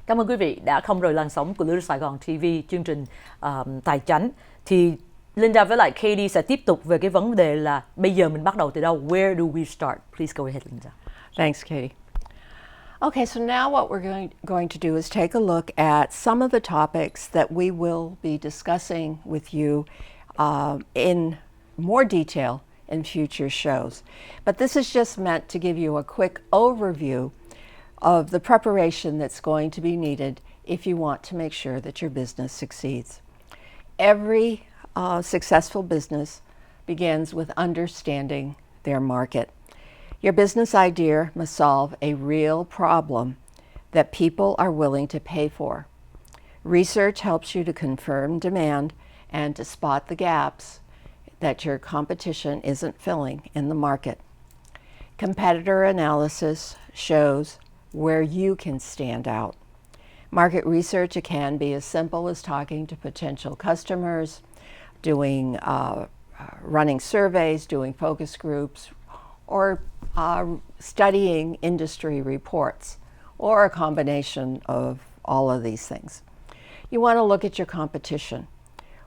Cảm ơn quý vị đã không rời làn sóng của Little Sài Gòn TV, chương trình tài chánh. Thì Linda với lại Katie sẽ tiếp tục về cái vấn đề là bây giờ mình bắt đầu từ đâu? Where do we start? Please go ahead, Linda. Thanks, Katie. Okay, so now what we're going to do is take a look at some of the topics that we will be discussing with you in more detail in future shows. But this is just meant to give you a quick overview of the preparation that's going to be needed if you want to make sure that your business succeeds. Every successful business begins with understanding their market. Your business idea must solve a real problem that people are willing to pay for. Research helps you to confirm demand and to spot the gaps that your competition isn't filling in the market. Competitor analysis shows where you can stand out. Market research, it can be as simple as talking to potential customers, doing running surveys, doing focus groups, or studying industry reports, or a combination of all of these things. You want to look at your competition.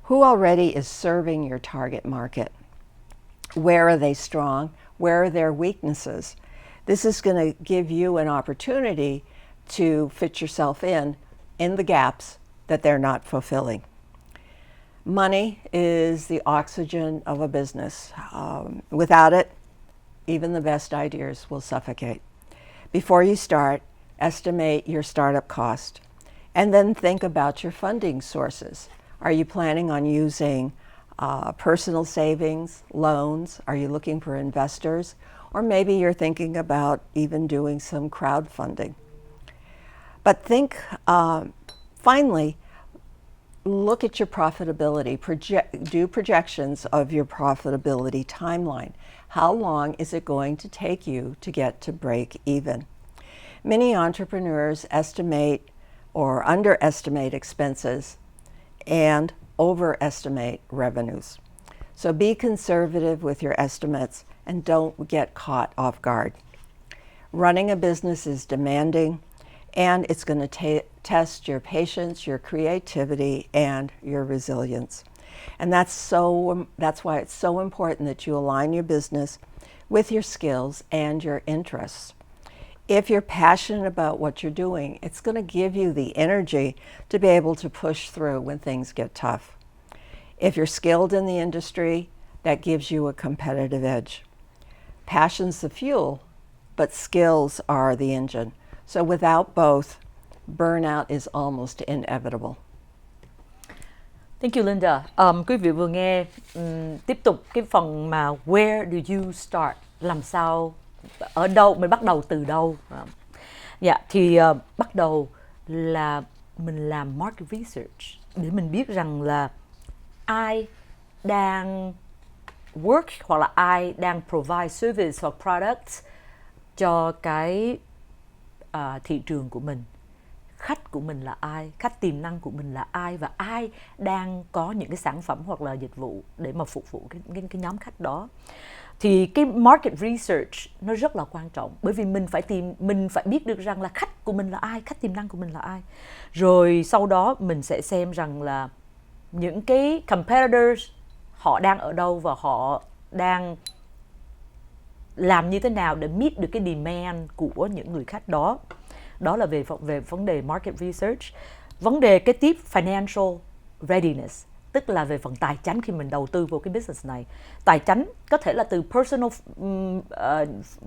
Who already is serving your target market? Where are they strong? Where are their weaknesses? This is going to give you an opportunity to fit yourself in the gaps that they're not fulfilling. Money is the oxygen of a business. Without it, even the best ideas will suffocate. Before you start, estimate your startup cost, and then think about your funding sources. Are you planning on using personal savings, loans? Are you looking for investors? Or maybe you're thinking about even doing some crowdfunding. But finally, look at your profitability. Do projections of your profitability timeline. How long is it going to take you to get to break even? Many entrepreneurs estimate or underestimate expenses and overestimate revenues. So be conservative with your estimates and don't get caught off guard. Running a business is demanding, and it's going to test your patience, your creativity, and your resilience. And that's why it's so important that you align your business with your skills and your interests. If you're passionate about what you're doing, it's going to give you the energy to be able to push through when things get tough. If you're skilled in the industry, that gives you a competitive edge. Passion's the fuel, but skills are the engine. So without both, burnout is almost inevitable. Thank you, Linda. Quý vị vừa nghe tiếp tục cái phần mà where do you start? Làm sao, ở đâu, mình bắt đầu từ đâu? Thì bắt đầu là mình làm market research để mình biết rằng là ai đang work hoặc là ai đang provide service hoặc products cho cái thị trường của mình. Khách của mình là ai, khách tiềm năng của mình là ai, và ai đang có những cái sản phẩm hoặc là dịch vụ để mà phục vụ cái nhóm khách đó. Thì cái market research nó rất là quan trọng, bởi vì mình phải biết được rằng là khách của mình là ai, khách tiềm năng của mình là ai. Rồi sau đó mình sẽ xem rằng là những cái competitors họ đang ở đâu và họ đang làm như thế nào để meet được cái demand của những người khách đó. Đó là về vấn đề market research. Vấn đề kế tiếp, financial readiness, tức là về phần tài chánh khi mình đầu tư vào cái business này. Tài chánh có thể là từ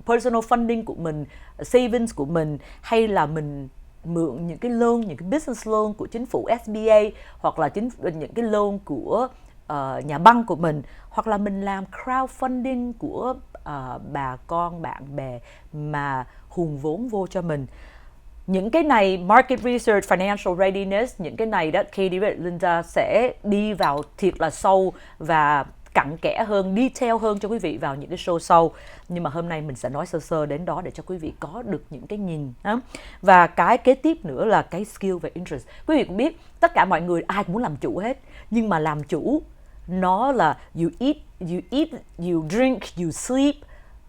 personal funding của mình, savings của mình, hay là mình mượn những cái loan, những cái business loan của chính phủ SBA, hoặc là những cái loan của nhà băng của mình, hoặc là mình làm crowdfunding của bà con, bạn bè mà hùn vốn vô cho mình. Những cái này, market research, financial readiness, những cái này đó, Katie và Linda sẽ đi vào thiệt là sâu và cặn kẽ hơn, detail hơn cho quý vị vào những cái show sau. Nhưng mà hôm nay mình sẽ nói sơ sơ đến đó để cho quý vị có được những cái nhìn. Và cái kế tiếp nữa là cái skill và interest. Quý vị cũng biết, tất cả mọi người ai cũng muốn làm chủ hết. Nhưng mà làm chủ, nó là you eat, you drink, you sleep.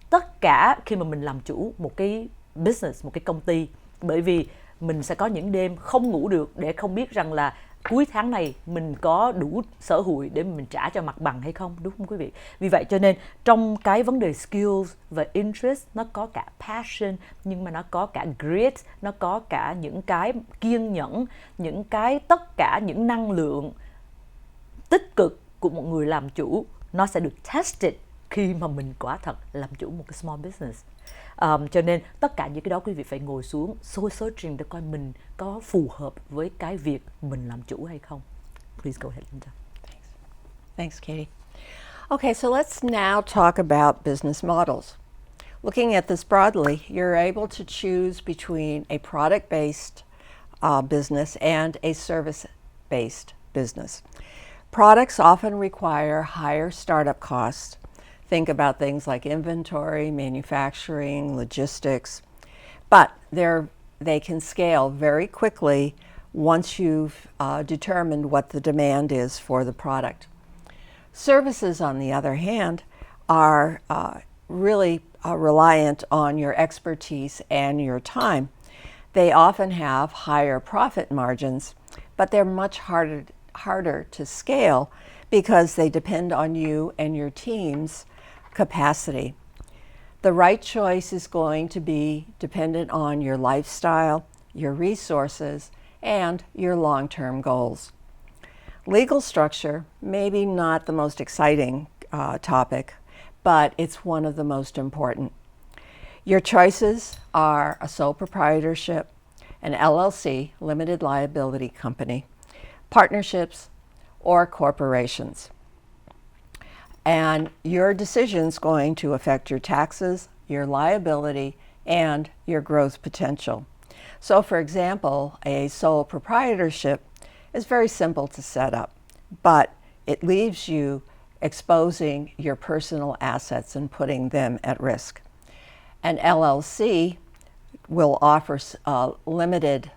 Tất cả khi mà mình làm chủ một cái business, một cái công ty. Bởi vì mình sẽ có những đêm không ngủ được để không biết rằng là cuối tháng này mình có đủ sở hụi để mình trả cho mặt bằng hay không, đúng không quý vị? Vì vậy cho nên trong cái vấn đề skills và interest, nó có cả passion, nhưng mà nó có cả grit, nó có cả những cái kiên nhẫn, những cái tất cả những năng lượng tích cực của một người làm chủ, nó sẽ được tested khi mà mình quả thật làm chủ một cái small business. Cho nên tất cả những cái đó quý vị phải ngồi xuống soul searching để coi mình có phù hợp với cái việc mình làm chủ hay không. Please go ahead, Linda. Thanks, Katie. Okay, so let's now talk about business models. Looking at this broadly, you're able to choose between a product-based business and a service-based business. Products often require higher startup costs. Think about things like inventory, manufacturing, logistics, but they can scale very quickly once you've determined what the demand is for the product. Services, on the other hand, are really reliant on your expertise and your time. They often have higher profit margins, but they're much harder to scale because they depend on you and your team's capacity. The right choice is going to be dependent on your lifestyle, your resources, and your long-term goals. Legal structure, maybe not the most exciting topic, but it's one of the most important. Your choices are a sole proprietorship, an LLC, limited liability company, partnerships, or corporations. And your decision's going to affect your taxes, your liability, and your growth potential. So for example, a sole proprietorship is very simple to set up, but it leaves you exposing your personal assets and putting them at risk. An LLC will offer limited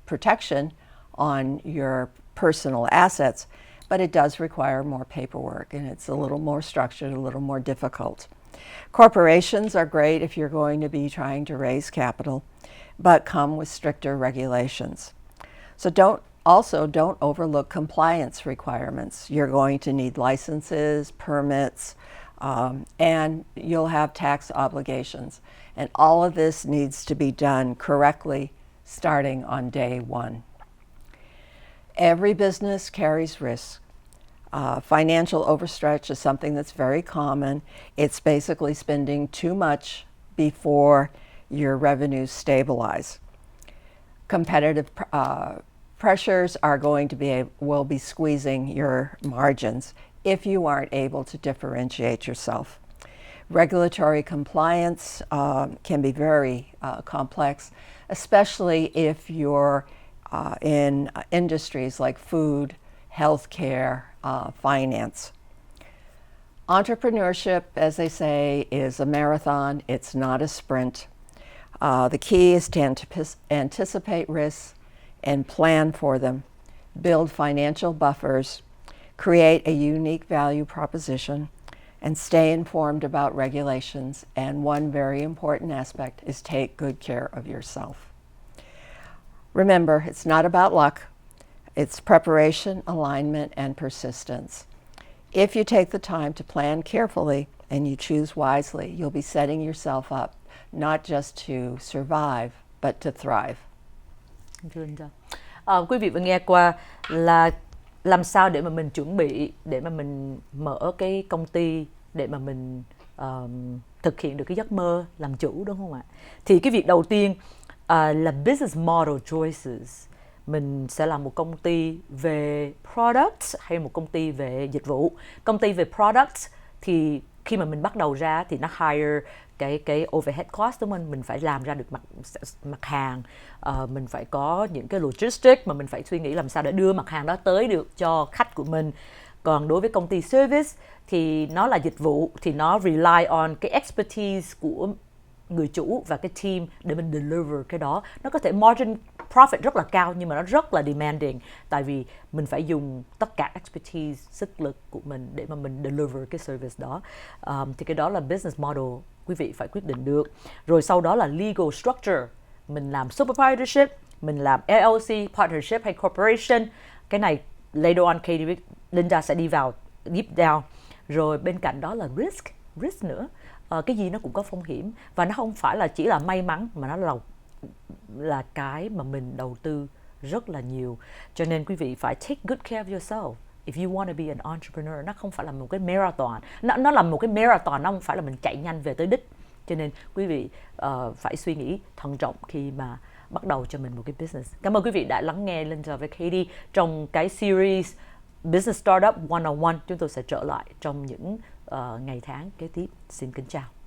protection on your personal assets, but it does require more paperwork and it's a little more structured, a little more difficult. Corporations are great if you're going to be trying to raise capital, but come with stricter regulations. So don't overlook compliance requirements. You're going to need licenses, permits, and you'll have tax obligations. And all of this needs to be done correctly starting on day one. Every business carries risk. Financial overstretch is something that's very common. It's basically spending too much before your revenues stabilize. Competitive pressures are will be squeezing your margins if you aren't able to differentiate yourself. Regulatory compliance can be very complex, especially if you're in industries like food, healthcare, finance. Entrepreneurship, as they say, is a marathon. It's not a sprint. The key is to anticipate risks and plan for them, build financial buffers, create a unique value proposition, and stay informed about regulations. And one very important aspect is take good care of yourself. Remember, it's not about luck. It's preparation, alignment, and persistence. If you take the time to plan carefully and you choose wisely, you'll be setting yourself up not just to survive, but to thrive. Quý vị vừa nghe qua là làm sao để mà mình chuẩn bị, để mà mình mở cái công ty, để mà mình thực hiện được cái giấc mơ làm chủ, đúng không ạ? Thì cái việc đầu tiên là business model choices. Mình sẽ làm một công ty về products hay một công ty về dịch vụ. Công ty về products thì khi mà mình bắt đầu ra thì nó higher cái overhead cost, đúng không? Mình phải làm ra được mặt hàng, mình phải có những cái logistics mà mình phải suy nghĩ làm sao để đưa mặt hàng đó tới được cho khách của mình. Còn đối với công ty service thì nó là dịch vụ, thì nó rely on cái expertise của người chủ và cái team để mình deliver cái đó. Nó có thể margin profit rất là cao nhưng mà nó rất là demanding, tại vì mình phải dùng tất cả expertise, sức lực của mình để mà mình deliver cái service đó. Thì cái đó là business model quý vị phải quyết định được. Rồi sau đó là legal structure. mình làm sole proprietorship, mình làm LLC, partnership hay corporation. Cái này later on Katie với Linda sẽ đi vào deep down. Rồi bên cạnh đó là risk nữa. Cái gì nó cũng có phong hiểm, và nó không phải là chỉ là may mắn, mà nó là cái mà mình đầu tư rất là nhiều. Cho nên quý vị phải take good care of yourself if you want to be an entrepreneur. Nó không phải là một cái marathon, nó là một cái marathon, nó không phải là mình chạy nhanh về tới đích. Cho nên quý vị phải suy nghĩ thận trọng khi mà bắt đầu cho mình một cái business. Cảm ơn quý vị đã lắng nghe Linda với Katie trong cái series Business Startup 101. Chúng tôi sẽ trở lại trong những ngày tháng kế tiếp. Xin kính chào.